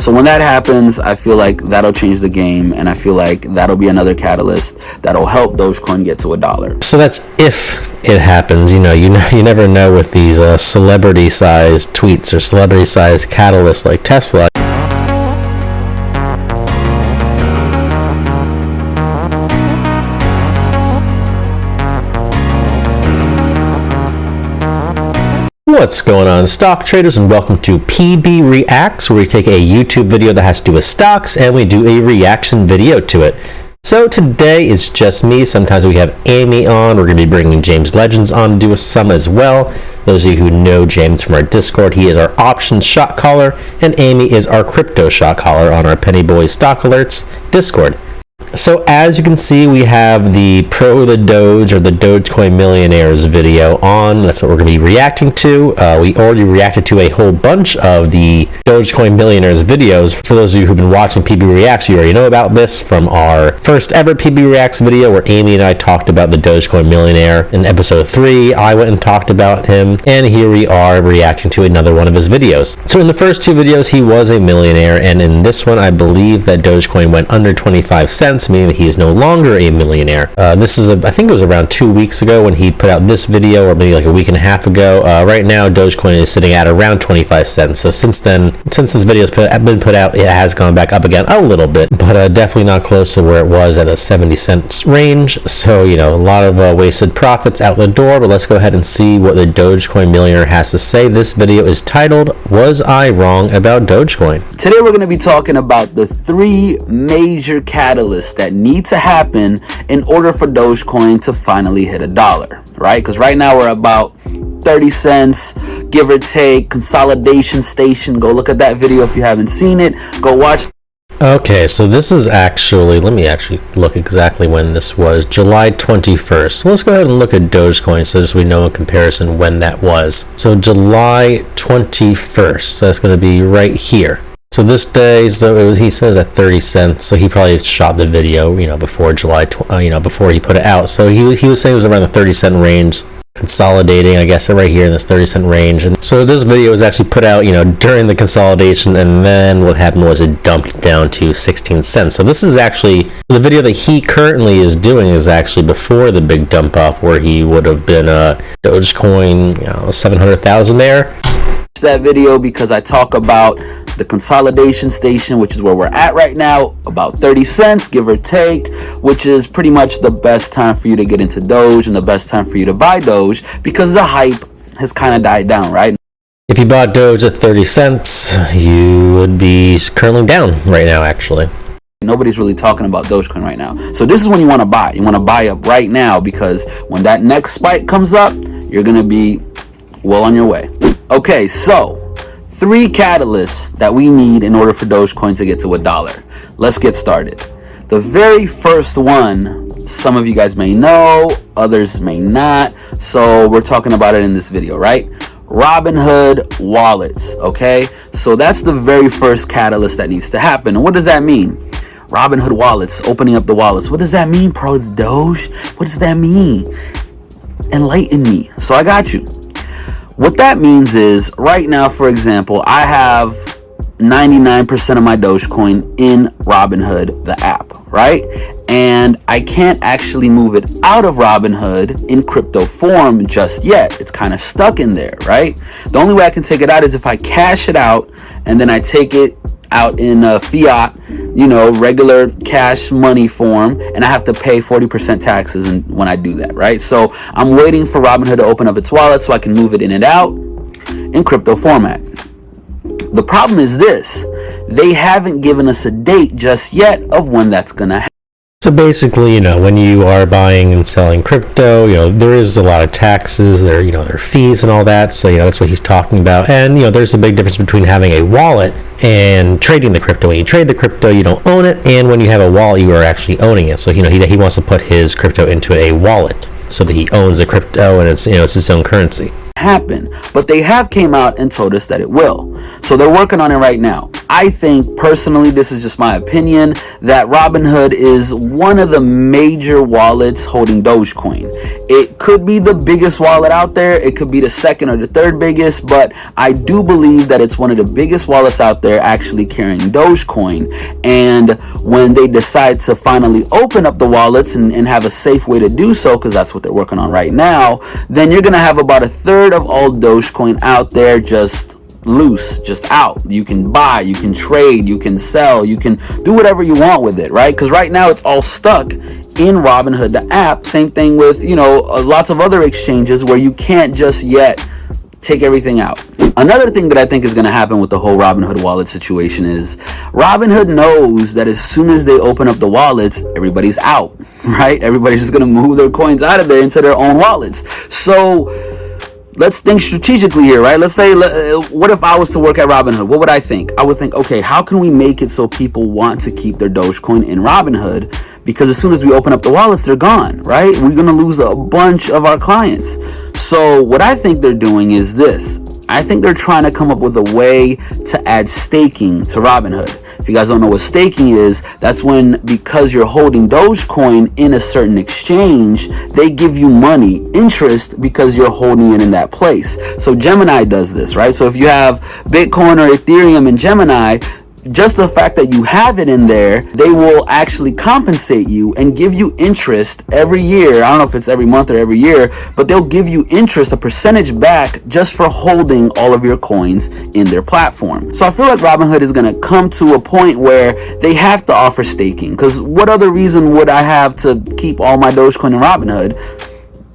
So when that happens, I feel like that'll change the game, and I feel like that'll be another catalyst that'll help Dogecoin get to $1. So that's if it happens. You never know with these celebrity-sized tweets or celebrity-sized catalysts like Tesla. What's going on, stock traders, and welcome to PB Reacts, where we take a YouTube video that has to do with stocks and we do a reaction video to it. So today is just me. Sometimes we have Amy on. We're going to be bringing James Legends on to do some as well. Those of you who know James from our Discord, he is our options shot caller, and Amy is our crypto shot caller on our Pennybois Stock Alerts Discord. So as you can see, we have the the Doge or the Dogecoin Millionaires video on. That's what we're going to be reacting to. We already reacted to a whole bunch of the Dogecoin Millionaires videos. For those of you who've been watching PB Reacts, you already know about this from our first ever PB Reacts video where Amy and I talked about the Dogecoin Millionaire. In episode 3, I went and talked about him, and here we are reacting to another one of his videos. So in the first 2 videos, he was a millionaire, and in this one, I believe that Dogecoin went under 25 cents, meaning that he is no longer a millionaire. This is, I think it was around 2 weeks ago when he put out this video, or maybe like a week and a half ago. Right now, Dogecoin is sitting at around 25 cents. So since then, since this video has been put out, it has gone back up again a little bit, but definitely not close to where it was at a 70 cents range. So, a lot of wasted profits out the door, but let's go ahead and see what the Dogecoin Millionaire has to say. This video is titled, "Was I Wrong About Dogecoin?" Today we're going to be talking about the 3 major catalysts that need to happen in order for Dogecoin to finally hit $1, right? Because right now we're about 30 cents, give or take. Consolidation station. Go look at that video if you haven't seen it. Go watch. Okay, so this is actually, let me actually look exactly when this was, July 21st. So let's go ahead and look at Dogecoin so we know in comparison when that was. So July 21st, so that's going to be right here. So this day, he says at 30 cents, so he probably shot the video, before July, before he put it out. So he was saying it was around the 30 cent range, consolidating, I guess, right here in this 30 cent range. And so this video was actually put out, during the consolidation, and then what happened was it dumped down to 16 cents. So this is actually, the video that he currently is doing is actually before the big dump off where he would have been Dogecoin, 700,000 there. That video because I talk about the consolidation station, which is where we're at right now, about 30 cents, give or take, which is pretty much the best time for you to get into Doge and the best time for you to buy Doge because the hype has kind of died down, right? If you bought Doge at 30 cents, you would be currently down right now, actually. Nobody's really talking about Dogecoin right now. So this is when you want to buy. You want to buy up right now because when that next spike comes up, you're going to be well on your way. Okay, so 3 catalysts that we need in order for Dogecoin to get to $1. Let's get started. The very first one, some of you guys may know, others may not. So we're talking about it in this video, right? Robinhood wallets, okay? So that's the very first catalyst that needs to happen. And what does that mean? Robinhood wallets, opening up the wallets. What does that mean, Pro Doge? What does that mean? Enlighten me. So I got you. What that means is, right now, for example, I have 99% of my Dogecoin in Robinhood, the app, right? And I can't actually move it out of Robinhood in crypto form just yet. It's kind of stuck in there, right? The only way I can take it out is if I cash it out and then I take it out in a fiat, regular cash money form, and I have to pay 40% taxes when I do that, right? So I'm waiting for Robinhood to open up its wallet so I can move it in and out in crypto format. The problem is this: they haven't given us a date just yet of when that's gonna happen. So basically, when you are buying and selling crypto, there is a lot of taxes, there are fees and all that. So, that's what he's talking about. And, there's a big difference between having a wallet and trading the crypto. When you trade the crypto, you don't own it. And when you have a wallet, you are actually owning it. So, he wants to put his crypto into a wallet so that he owns the crypto and it's, it's his own currency. happen, but they have came out and told us that it will. So they're working on it right now. I think personally, this is just my opinion, that Robinhood is one of the major wallets holding Dogecoin. It could be the biggest wallet out there, it could be the second or the third biggest, but I do believe that it's one of the biggest wallets out there actually carrying Dogecoin. And when they decide to finally open up the wallets and have a safe way to do so, because that's what they're working on right now, then you're gonna have about a third of all Dogecoin out there just loose, just out. You can buy, you can trade, you can sell, you can do whatever you want with it, right? Because right now it's all stuck in Robinhood, the app. Same thing with, lots of other exchanges where you can't just yet take everything out. Another thing that I think is going to happen with the whole Robinhood wallet situation is Robinhood knows that as soon as they open up the wallets, everybody's out, right? Everybody's just going to move their coins out of there into their own wallets. So let's think strategically here, right? Let's say, what if I was to work at Robinhood? What would I think? I would think, okay, how can we make it so people want to keep their Dogecoin in Robinhood? Because as soon as we open up the wallets, they're gone, right? We're going to lose a bunch of our clients. So what I think they're doing is this. I think they're trying to come up with a way to add staking to Robinhood. If you guys don't know what staking is, that's when, because you're holding Dogecoin in a certain exchange, they give you money, interest, because you're holding it in that place. So Gemini does this, right? So if you have Bitcoin or Ethereum in Gemini, just the fact that you have it in there, they will actually compensate you and give you interest every year. I don't know if it's every month or every year, but they'll give you interest, a percentage back, just for holding all of your coins in their platform. So I feel like Robinhood is going to come to a point where they have to offer staking, because what other reason would I have to keep all my Dogecoin in Robinhood?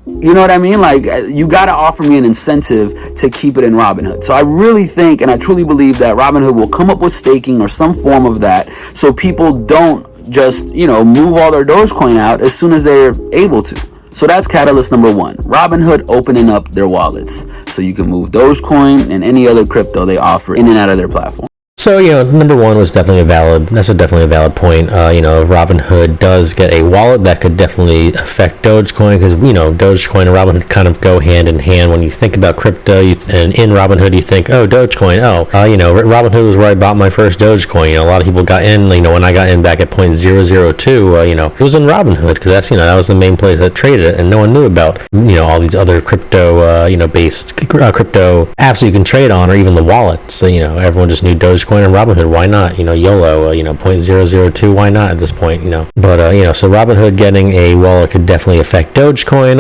You know what I mean? Like, you got to offer me an incentive to keep it in Robinhood. So I really think, and I truly believe, that Robinhood will come up with staking or some form of that, so people don't just, move all their Dogecoin out as soon as they're able to. So that's catalyst number one. Robinhood opening up their wallets so you can move Dogecoin and any other crypto they offer in and out of their platform. So, number one was definitely definitely a valid point. If Robinhood does get a wallet, that could definitely affect Dogecoin, because, Dogecoin and Robinhood kind of go hand in hand. When you think about crypto, and in Robinhood, you think, oh, Dogecoin, Robinhood was where I bought my first Dogecoin. A lot of people got in, when I got in back at 0.002, it was in Robinhood, because that's, that was the main place that traded it, and no one knew about, all these other crypto, based crypto apps that you can trade on, or even the wallets. So, everyone just knew Dogecoin and Robinhood. Why not? YOLO, 0.002, why not at this point, But, so Robinhood getting a wallet could definitely affect Dogecoin.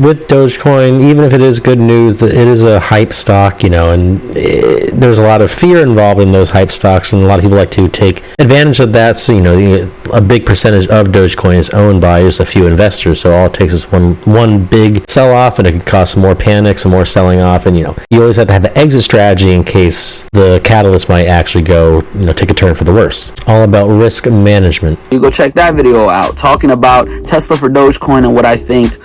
With Dogecoin, even if it is good news, that it is a hype stock, and there's a lot of fear involved in those hype stocks, and a lot of people like to take advantage of that. So, a big percentage of Dogecoin is owned by just a few investors. So all it takes is one big sell-off, and it could cause some more panic, some more selling off, and, you always have to have an exit strategy in case the catalyst might actually go, take a turn for the worse. All about risk management. You go check that video out, talking about Tesla for Dogecoin and what I think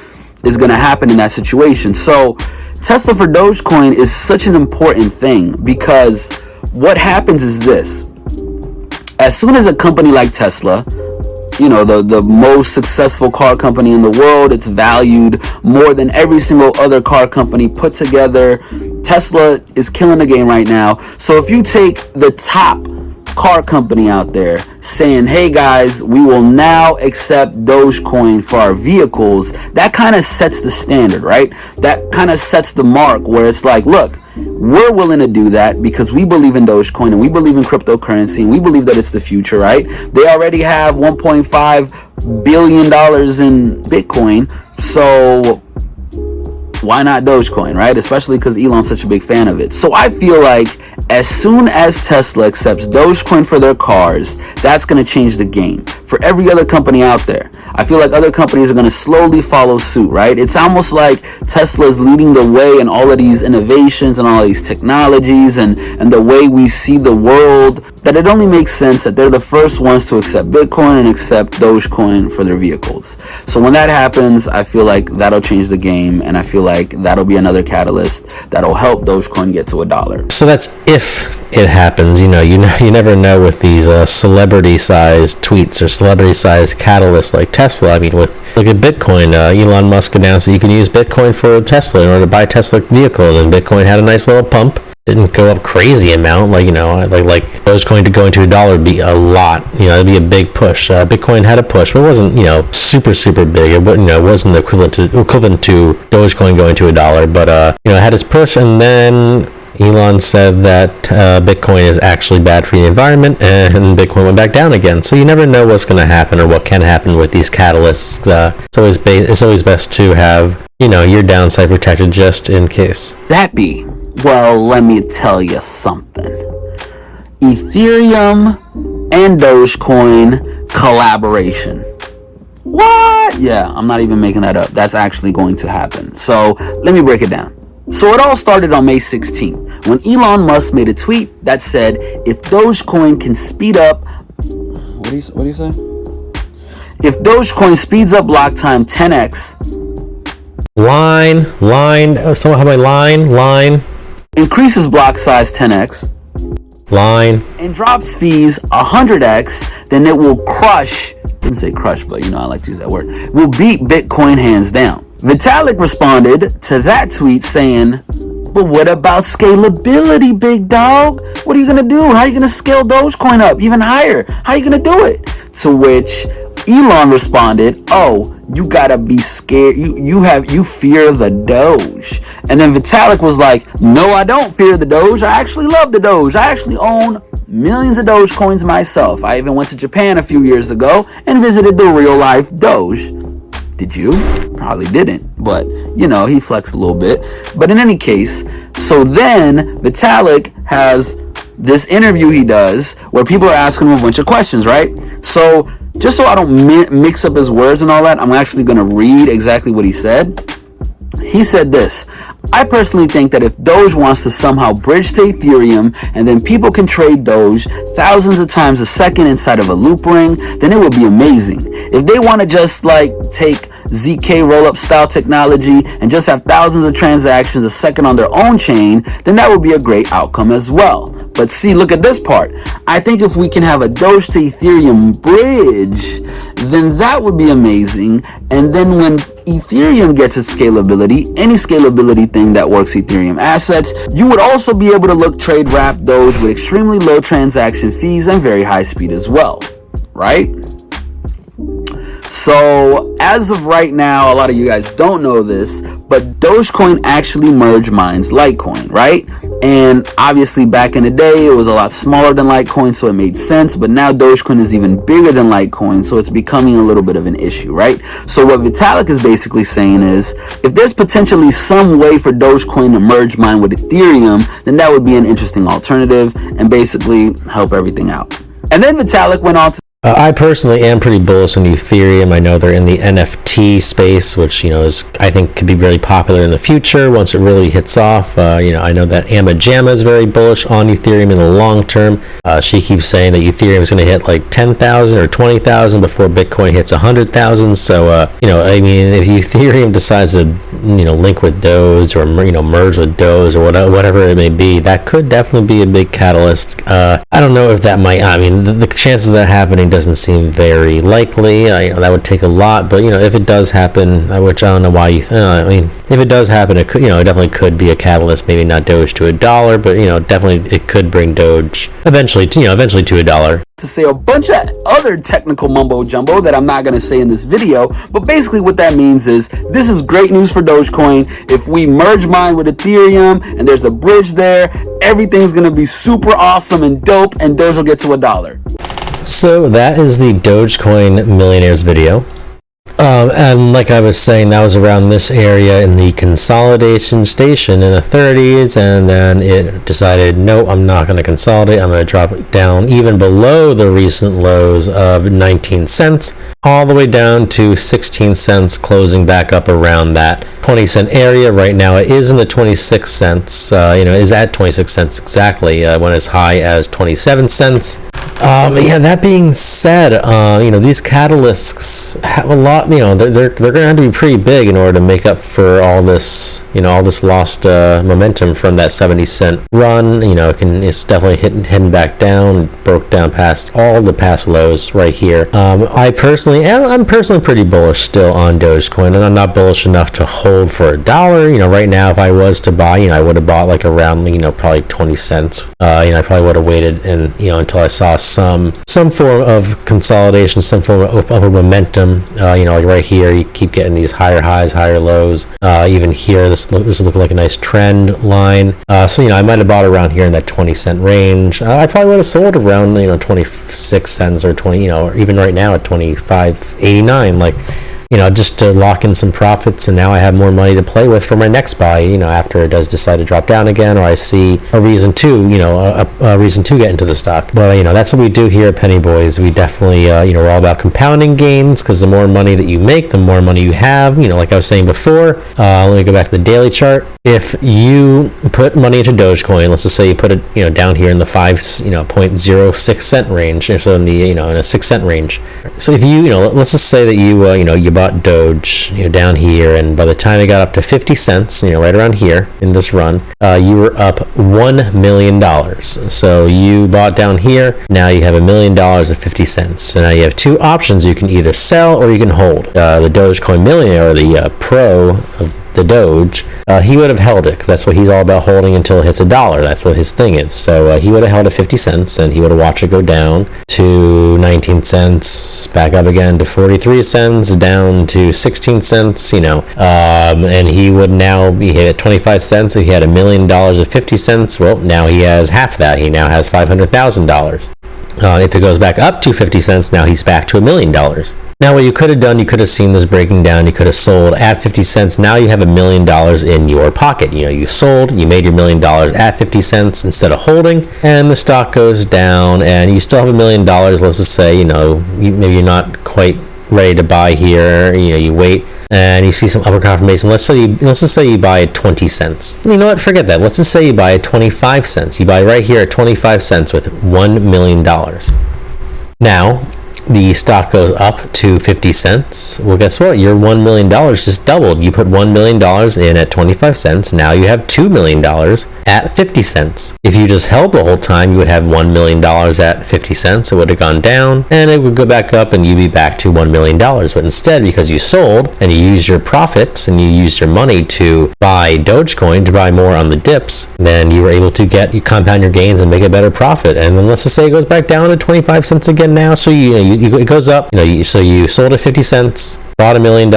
is going to happen in that situation. So Tesla for Dogecoin is such an important thing, because what happens is this. As soon as a company like Tesla, the most successful car company in the world, it's valued more than every single other car company put together. Tesla is killing the game right now. So if you take the top car company out there saying, hey guys, we will now accept Dogecoin for our vehicles, that kind of sets the standard, right? That kind of sets the mark, where it's like, look, we're willing to do that because we believe in Dogecoin and we believe in cryptocurrency and we believe that it's the future, right? They already have $1.5 billion in Bitcoin, so why not Dogecoin, right? Especially because Elon's such a big fan of it. So I feel like as soon as Tesla accepts Dogecoin for their cars, that's going to change the game for every other company out there. I feel like other companies are going to slowly follow suit, right? It's almost like Tesla is leading the way in all of these innovations and all these technologies and the way we see the world, that it only makes sense that they're the first ones to accept Bitcoin and accept Dogecoin for their vehicles. So when that happens, I feel like that'll change the game, and I feel like like that'll be another catalyst that'll help Dogecoin get to $1. So that's if it happens. You never know with these celebrity-sized tweets or celebrity-sized catalysts like Tesla. I mean, look at Bitcoin. Elon Musk announced that you can use Bitcoin for Tesla in order to buy Tesla vehicles, and Bitcoin had a nice little pump. Didn't go up crazy amount, like Dogecoin to go into $1 would be a lot. It'd be a big push. Bitcoin had a push, but it wasn't super big. It wasn't equivalent to Dogecoin going to $1, but it had its push, and then Elon said that Bitcoin is actually bad for the environment, and Bitcoin went back down again. So you never know what's going to happen or what can happen with these catalysts. It's always best to have your downside protected just in case. Well, let me tell you something. Ethereum and Dogecoin collaboration. What? Yeah, I'm not even making that up. That's actually going to happen. So let me break it down. So it all started on May 16th when Elon Musk made a tweet that said, if Dogecoin can speed up... What do you say? If Dogecoin speeds up block time 10x... Line. Increases block size 10x, and drops fees 100x, then it will crush, I didn't say crush, but I like to use that word, will beat Bitcoin hands down. Vitalik responded to that tweet saying, but what about scalability, big dog? What are you going to do? How are you going to scale Dogecoin up even higher? How are you going to do it? To which Elon responded, oh, you gotta be scared. You fear the Doge. And then Vitalik was like, no, I don't fear the Doge. I actually love the Doge. I actually own millions of Doge coins myself. I even went to Japan a few years ago and visited the real life Doge. Did you? Probably didn't, but he flexed a little bit. But in any case, so then Vitalik has this interview he does where people are asking him a bunch of questions, right? So just so I don't mix up his words and all that, I'm actually going to read exactly what he said. He said this: I personally think that if Doge wants to somehow bridge to Ethereum and then people can trade Doge thousands of times a second inside of a loop ring, then it would be amazing. If they want to just take ZK roll-up style technology and just have thousands of transactions a second on their own chain, then that would be a great outcome as well. But see, look at this part. I think if we can have a Doge to Ethereum bridge, then that would be amazing. And then when Ethereum gets its scalability, any scalability thing that works Ethereum assets, you would also be able to trade wrap Doge with extremely low transaction fees and very high speed as well, right? So as of right now, a lot of you guys don't know this, but Dogecoin actually merge mines Litecoin, right? And obviously back in the day, it was a lot smaller than Litecoin, so it made sense. But now Dogecoin is even bigger than Litecoin, so it's becoming a little bit of an issue, right? So what Vitalik is basically saying is, if there's potentially some way for Dogecoin to merge mine with Ethereum, then that would be an interesting alternative and basically help everything out. And then Vitalik went on to I personally am pretty bullish on Ethereum. I know they're in the NFT space, which I think could be really popular in the future once it really hits off. I know that Amma Jamma is very bullish on Ethereum in the long term. She keeps saying that Ethereum is going to hit 10,000 or 20,000 before Bitcoin hits 100,000. So if Ethereum decides to link with Doge or merge with Doge or whatever it may be, that could definitely be a big catalyst. I don't know if that might. The chances of that happening doesn't seem very likely. That would take a lot, but if it does happen, which I don't know why if it does happen, it could, it definitely could be a catalyst. Maybe not Doge to $1, but definitely it could bring Doge eventually to $1. To say a bunch of other technical mumbo jumbo that I'm not going to say in this video, but basically what that means is this is great news for Dogecoin. If we merge mine with Ethereum and there's a bridge there, everything's going to be super awesome and dope, and Doge will get to $1. So that is the Dogecoin Millionaires video. And like I was saying, that was around this area in the consolidation station in the 30s, and then it decided, no, I'm not going to consolidate. I'm going to drop it down even below the recent lows of 19 cents, all the way down to 16 cents, closing back up around that 20-cent area. Right now it is in the 26 cents, is at 26 cents exactly, went as high as 27 cents. Yeah, that being said, these catalysts have a lot, they're going to have to be pretty big in order to make up for all this, all this lost momentum from that 70-cent run. It's definitely heading back down, broke down past all the past lows right here. I'm personally pretty bullish still on Dogecoin, and I'm not bullish enough to hold for $1. Right now, if I was to buy, I would have bought like around, probably 20 cents. I probably would have waited and, until I saw some form of consolidation, some form of upper momentum. Like right here, you keep getting these higher highs, higher lows. Even here, this is looking like a nice trend line. So I might have bought around here in that 20-cent range. I probably would have sold around 26 cents or 20, or even right now at 25.89. Like, just to lock in some profits, and now I have more money to play with for my next buy, after it does decide to drop down again, or I see a reason to, a reason to get into the stock. But, that's what we do here at Pennybois. We definitely, we're all about compounding gains, because the more money that you make, the more money you have. Like I was saying before, let me go back to the daily chart. If you put money into Dogecoin, let's just say you put it, down here in the 0.06 cent range, so in the, in a 6 cent range. So if you, let's just say that you bought Doge, down here, and by the time it got up to 50 cents, right around here in this run, you were up $1 million. So you bought down here, now you have $1 million at 50 cents. So now you have two options. You can either sell or you can hold. The Doge Coin Millionaire, or the pro of the Doge, he would have held it. That's what he's all about, holding until it hits $1. That's what his thing is. So he would have held at 50 cents, and he would have watched it go down to 19 cents, back up again to 43 cents, down to 16 cents, and he would now be at 25 cents. If he had $1 million at 50 cents, well, now he has half that. He now has $500,000. If it goes back up to 50 cents, now he's back to $1 million. Now, what you could have done, you could have seen this breaking down. You could have sold at 50 cents. Now you have $1 million in your pocket. You sold, you made your $1 million at 50 cents instead of holding, and the stock goes down, and you still have $1 million. Let's just say, maybe you're not quite ready to buy here. You wait, and you see some upper confirmation. Let's just say you buy at 20 cents. You know what? Forget that. Let's just say you buy at 25 cents. You buy right here at 25 cents with $1 million. Now, the stock goes up to 50 cents. Well, guess what? Your $1 million just doubled. You put $1 million in at 25 cents. Now you have $2 million at 50 cents. If you just held the whole time, you would have $1 million at 50 cents. It would have gone down, and it would go back up, and you'd be back to $1 million. But instead, because you sold, and you used your profits, and you used your money to buy Dogecoin, to buy more on the dips, then you were able to you compound your gains and make a better profit. And then let's just say it goes back down to 25 cents again now. So it goes up, so you sold at 50 cents, bought $1 million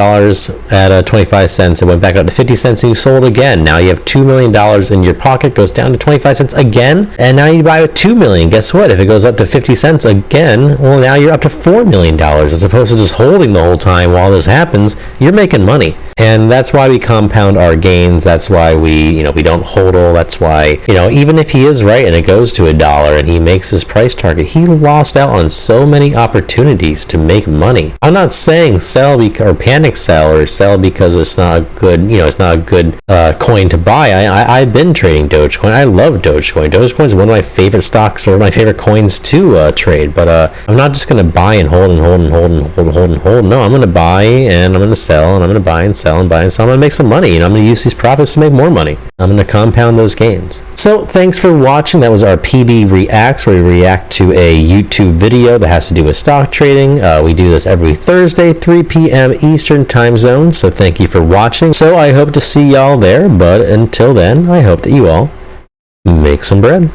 at 25 cents, it went back up to 50 cents, and you sold again. Now you have $2 million in your pocket, goes down to 25 cents again, and now you buy with $2 million. Guess what? If it goes up to 50 cents again, well, now you're up to $4 million. As opposed to just holding the whole time while this happens, you're making money. And that's why we compound our gains. That's why we don't HODL. That's why, even if he is right and it goes to $1 and he makes his price target, he lost out on so many opportunities to make money. I'm not saying sell or panic sell, or sell because it's not a good, coin to buy. I've been trading Dogecoin. I love Dogecoin. Dogecoin is one of my favorite stocks, or my favorite coins to trade. But I'm not just going to buy and hold and hold and hold and hold and hold and hold. No, I'm going to buy and I'm going to sell, and I'm going to buy and sell and buy and sell. I'm going to make some money, and I'm going to use these profits to make more money. I'm going to compound those gains. So thanks for watching. That was our PB Reacts, where we react to a YouTube video that has to do with stock trading. We do this every Thursday, 3 p.m. Eastern time zone. So thank you for watching. So I hope to see y'all there, but until then, I hope that you all make some bread.